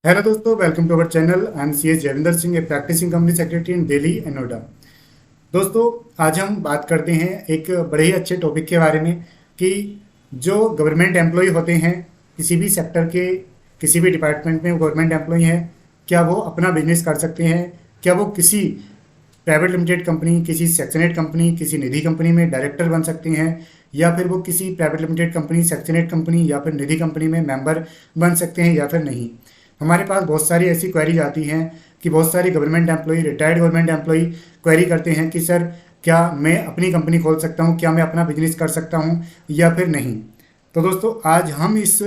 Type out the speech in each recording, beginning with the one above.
Hello दोस्तों, welcome to our channel. I am C S Jaivinder Singh, a practising company secretary in Delhi and Noida. दोस्तों, आज हम बात करते हैं एक बड़े ही अच्छे टॉपिक के बारे में कि जो गवर्नमेंट एम्प्लॉय होते हैं, किसी भी सेक्टर के किसी भी डिपार्टमेंट में गवर्नमेंट एम्प्लॉय हैं, क्या वो अपना बिजनेस कर सकते हैं? क्या वो किसी प्राइवेट लिमिटेड कंपनी, किसी सेक्शनेट कंपनी, किसी निधि कंपनी में डायरेक्टर बन सकते हैं, या फिर वो किसी प्राइवेट लिमिटेड कंपनी, सेक्शनेट कंपनी या फिर निधि कंपनी में मेंबर बन सकते हैं या फिर नहीं? हमारे पास बहुत सारी ऐसी क्वेरीज आती हैं कि बहुत सारी government employ, retired government employ query करते हैं कि सर, क्या मैं अपनी कंपनी खोल सकता हूँ, क्या मैं अपना बिजनेस कर सकता हूँ या फिर नहीं? तो दोस्तों, आज हम इस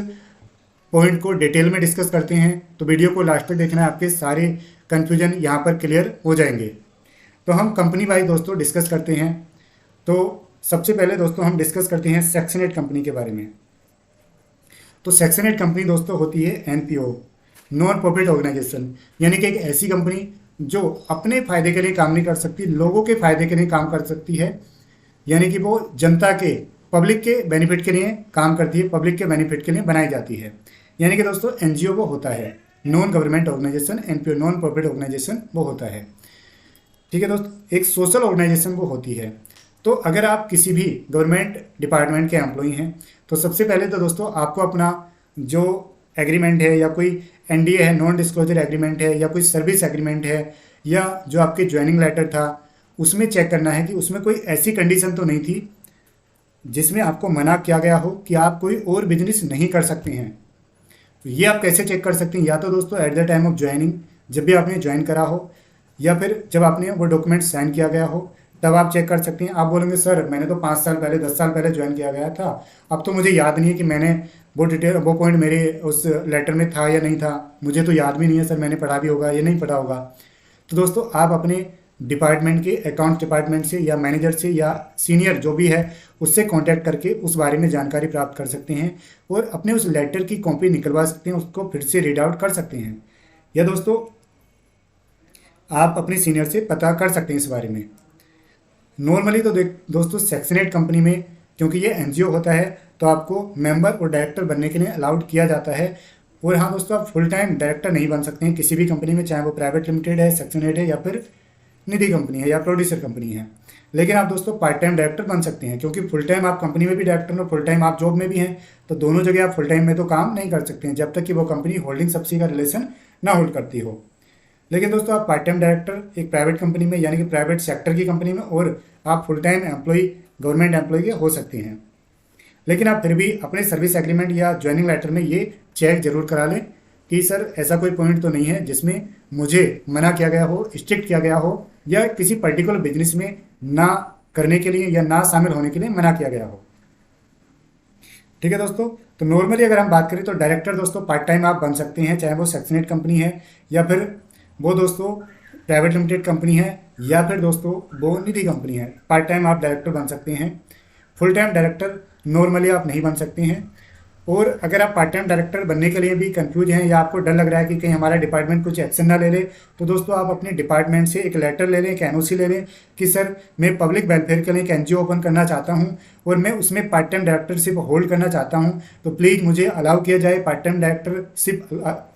पॉइंट को डिटेल में डिस्कस करते हैं, तो वीडियो को लास्ट तक देखना है, आपके सारे कन्फ्यूजन यहाँ पर क्लियर हो जाएंगे। तो हम कंपनी वाइज दोस्तों डिस्कस करते हैं। तो सबसे पहले दोस्तों हम डिस्कस करते हैं सेक्शनेट कंपनी के बारे में। तो सेक्शनेट कंपनी दोस्तों होती है एनपीओ, नॉन प्रॉफिट ऑर्गेनाइजेशन, यानी कि एक ऐसी कंपनी जो अपने फायदे के लिए काम नहीं कर सकती, लोगों के फायदे के लिए काम कर सकती है। यानी कि वो जनता के, पब्लिक के बेनिफिट के लिए काम करती है, पब्लिक के बेनिफिट के लिए बनाई जाती है। यानी कि दोस्तों एनजीओ वो होता है, non government organization, NPO non profit organization वो होता है। ठीक है दोस्तों, एक सोशल ऑर्गेनाइजेशन वो होती है। तो अगर आप किसी भी गवर्नमेंट डिपार्टमेंट के एम्प्लॉई हैं, तो सबसे पहले तो दोस्तों आपको अपना जो एग्रीमेंट है, या कोई एनडीए है, नॉन डिस्क्लोजर एग्रीमेंट है, या कोई सर्विस एग्रीमेंट है, या जो आपके ज्वाइनिंग लेटर था, उसमें चेक करना है कि उसमें कोई ऐसी कंडीशन तो नहीं थी जिसमें आपको मना किया गया हो कि आप कोई और बिजनेस नहीं कर सकते हैं। तो ये आप कैसे चेक कर सकते हैं? या तो दोस्तों at the time of joining, जब भी आपने ज्वाइन करा हो, या फिर जब आपने वो डॉक्यूमेंट साइन किया गया हो, तब आप चेक कर सकते हैं। आप बोलेंगे सर, मैंने तो 5 साल पहले, 10 साल पहले ज्वाइन किया गया था, अब तो मुझे याद नहीं है कि मैंने वो डिटेल, वो पॉइंट मेरे उस लेटर में था या नहीं था, मुझे तो याद भी नहीं है सर, मैंने पढ़ा भी होगा या नहीं पढ़ा होगा। तो दोस्तों आप अपने डिपार्टमेंट के अकाउंट डिपार्टमेंट से या मैनेजर से या सीनियर जो भी है उससे कांटेक्ट करके उस बारे में जानकारी प्राप्त कर सकते हैं, और अपने उस लेटर की कॉपी निकलवा सकते हैं, उसको फिर से रीड आउट कर सकते हैं, या दोस्तों आप अपने सीनियर से पता कर सकते हैं इस बारे में। नॉर्मली तो दोस्तों सेक्शनेट कंपनी में, क्योंकि ये एनजीओ होता है, तो आपको मेंबर और डायरेक्टर बनने के लिए अलाउड किया जाता है। और हाँ दोस्तों, आप फुल टाइम डायरेक्टर नहीं बन सकते हैं किसी भी कंपनी में, चाहे वो प्राइवेट लिमिटेड है, सेक्शनेट है, या फिर निधि कंपनी है, या प्रोड्यूसर कंपनी है। लेकिन आप दोस्तों पार्ट टाइम डायरेक्टर बन सकते हैं, क्योंकि फुल टाइम आप कंपनी में भी डायरेक्टर हो, फुल टाइम आप जॉब में भी हैं, तो दोनों जगह आप फुल टाइम में तो काम नहीं कर सकते हैं जब तक कि वो कंपनी होल्डिंग सब्सिडी का रिलेशन ना होल्ड करती हो। लेकिन दोस्तों आप पार्ट टाइम डायरेक्टर एक प्राइवेट कंपनी में, यानी कि प्राइवेट सेक्टर की कंपनी में, और आप full time employ government employ के हो सकते हैं। लेकिन आप फिर भी अपने सर्विस एग्रीमेंट या ज्वाइनिंग लेटर में ये चेक जरूर करा लें कि सर ऐसा कोई पॉइंट तो नहीं है जिसमें मुझे मना किया गया हो, स्ट्रिक्ट किया गया हो, या किसी पर्टिकुलर बिजनेस में ना करने के लिए या ना शामिल होने के लिए मना किया गया हो। ठीक है दोस्तों, तो नॉर्मली अगर हम बात करें तो डायरेक्टर दोस्तों पार्ट टाइम आप बन सकते हैं, चाहे वो सेक्शनेट कंपनी है, या फिर वो दोस्तों प्राइवेट लिमिटेड कंपनी है, या फिर दोस्तों वो निधि कंपनी है। पार्ट टाइम आप डायरेक्टर बन सकते हैं, फुल टाइम डायरेक्टर नॉर्मली आप नहीं बन सकते हैं। और अगर आप पार्ट टाइम डायरेक्टर बनने के लिए भी कंफ्यूज हैं, या आपको डर लग रहा है कि कहीं हमारा डिपार्टमेंट कुछ एक्शन ना ले ले, तो दोस्तों आप अपने डिपार्टमेंट से एक लेटर ले लें, एक एनओसी ले लें कि सर मैं पब्लिक वेलफेयर के लिए एक एनजीओ ओपन करना चाहता हूं, और मैं उसमें पार्ट टाइम डायरेक्टरशिप होल्ड करना चाहता हूं, तो प्लीज़ मुझे अलाउ किया जाए पार्ट टाइम डायरेक्टरशिप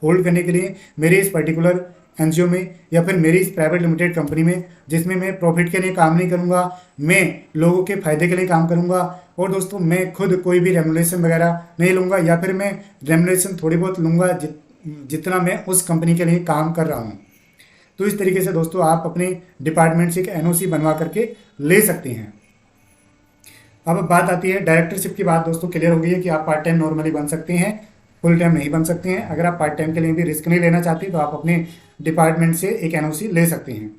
होल्ड करने के लिए मेरे इस पर्टिकुलर एनजीओ में, या फिर मेरी इस प्राइवेट लिमिटेड कंपनी में, जिसमें मैं प्रॉफिट के लिए काम नहीं करूंगा, मैं लोगों के फायदे के लिए काम करूंगा, और दोस्तों मैं खुद कोई भी रेमुनेशन वगैरह नहीं लूंगा, या फिर मैं रेमुनेशन थोड़ी बहुत लूंगा जितना मैं उस कंपनी के लिए काम कर रहा हूं। तो इस तरीके से दोस्तों आप अपने डिपार्टमेंट से एक एनओसी बनवा करके ले सकते हैं। अब बात आती है डायरेक्टरशिप की। बात दोस्तों क्लियर हो गई है कि आप पार्ट टाइम नॉर्मली बन सकते हैं, फुल टाइम नहीं बन सकते हैं। अगर आप पार्ट टाइम के लिए भी रिस्क नहीं लेना चाहते तो आप अपने डिपार्टमेंट से एक एनओसी ले सकते हैं।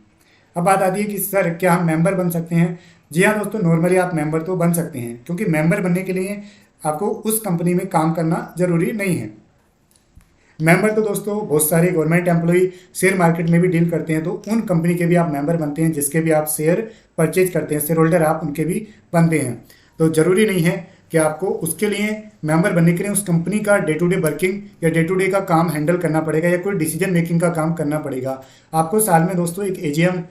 अब बात आती है कि सर क्या हम मेंबर बन सकते हैं? जी हाँ दोस्तों, नॉर्मली आप मेंबर तो बन सकते हैं, क्योंकि मेंबर बनने के लिए आपको उस कंपनी में काम करना जरूरी नहीं है। मेंबर तो दोस्तों बहुत सारे गवर्नमेंट एम्प्लॉय शेयर मार्केट में भी डील करते हैं, तो उन कंपनी के भी आप मेंबर बनते हैं जिसके भी आप शेयर परचेज करते हैं, शेयर होल्डर आप उनके भी बनते हैं। तो जरूरी नहीं है कि आपको उसके लिए, मेंबर बनने के लिए उस कंपनी का डे टू डे वर्किंग या डे टू डे का काम हैंडल करना पड़ेगा, या कोई डिसीजन मेकिंग का काम करना पड़ेगा। आपको साल में दोस्तों एक एजीएम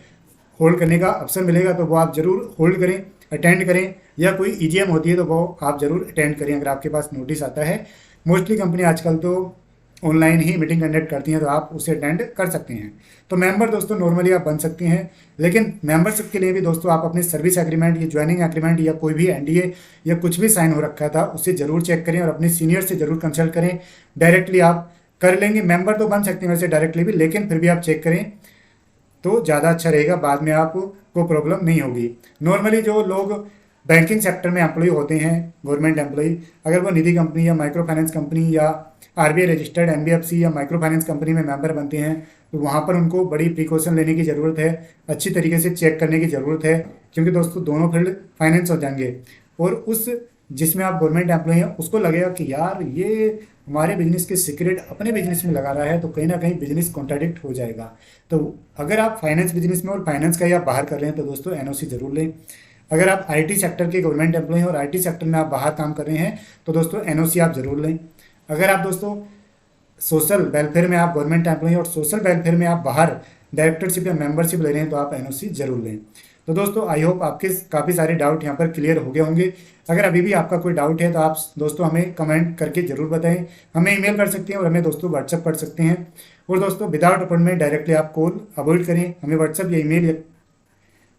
होल्ड करने का अवसर मिलेगा, तो वो आप जरूर होल्ड करें, अटेंड करें, या कोई ईजीएम होती है तो वो आप जरूर अटेंड करें अगर आपके पास नोटिस आता है। मोस्टली कंपनी आजकल तो ऑनलाइन ही मीटिंग कंडक्ट करती हैं तो आप उसे अटेंड कर सकते हैं। तो मेंबर दोस्तों नॉर्मली आप बन सकते हैं, लेकिन मेंबरशिप के लिए भी दोस्तों आप अपने सर्विस एग्रीमेंट या ज्वाइनिंग एग्रीमेंट या कोई भी एनडीए या कुछ भी साइन हो रखा था उसे ज़रूर चेक करें और अपने सीनियर से ज़रूर कंसल्ट करें। डायरेक्टली आप कर लेंगे, मेंबर तो बन सकते हैं वैसे डायरेक्टली भी, लेकिन फिर भी आप चेक करें तो ज़्यादा अच्छा रहेगा, बाद में आपको प्रॉब्लम नहीं होगी। नॉर्मली जो लोग बैंकिंग सेक्टर में एम्प्लॉय होते हैं, गवर्नमेंट एम्प्लॉय, अगर वो निधि कंपनी या माइक्रो फाइनेंस कंपनी या आरबीआई रजिस्टर्ड एनबीएफसी या माइक्रो फाइनेंस कंपनी में मेंबर बनते हैं, तो वहाँ पर उनको बड़ी प्रिकॉशन लेने की ज़रूरत है, अच्छी तरीके से चेक करने की ज़रूरत है, क्योंकि दोस्तों दोनों फील्ड फाइनेंस हो जाएंगे। और उस जिसमें आप गवर्नमेंट एम्प्लॉय हैं उसको लगेगा कि यार ये हमारे बिजनेस के सीक्रेट अपने बिजनेस में लगा रहा है, तो कहीं ना कहीं बिजनेस कॉन्ट्राडिक्ट हो जाएगा। तो अगर आप फाइनेंस बिजनेस में और फाइनेंस का ही आप बाहर कर रहे हैं तो दोस्तों एनओसी जरूर लें। अगर आप आईटी सेक्टर के गवर्नमेंट एम्प्लॉय हैं और आईटी सेक्टर में आप बाहर काम कर रहे हैं तो दोस्तों एनओसी आप जरूर लें। अगर आप दोस्तों सोशल वेलफेयर में आप गवर्नमेंट एम्प्लॉय और सोशल वेलफेयर में आप बाहर डायरेक्टरशिप या मेंबरशिप ले रहे हैं तो आप एनओसी जरूर लें। तो दोस्तों आई होप आपके काफ़ी सारे डाउट यहाँ पर क्लियर हो गए होंगे। अगर अभी भी आपका कोई डाउट है तो आप दोस्तों हमें कमेंट करके ज़रूर बताएं, हमें ईमेल कर सकते हैं और हमें दोस्तों व्हाट्सअप कर सकते हैं। और दोस्तों विदाउट अपॉइंटमेंट डायरेक्टली आप कॉल अवॉइड करें, हमें व्हाट्सअप या ईमेल या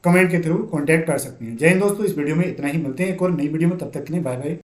कमेंट के थ्रू कॉन्टैक्ट कर सकते हैं। जय हिंद दोस्तों, इस वीडियो में इतना ही, मिलते हैं एक और नई वीडियो में, तब तक के लिए बाय बाय।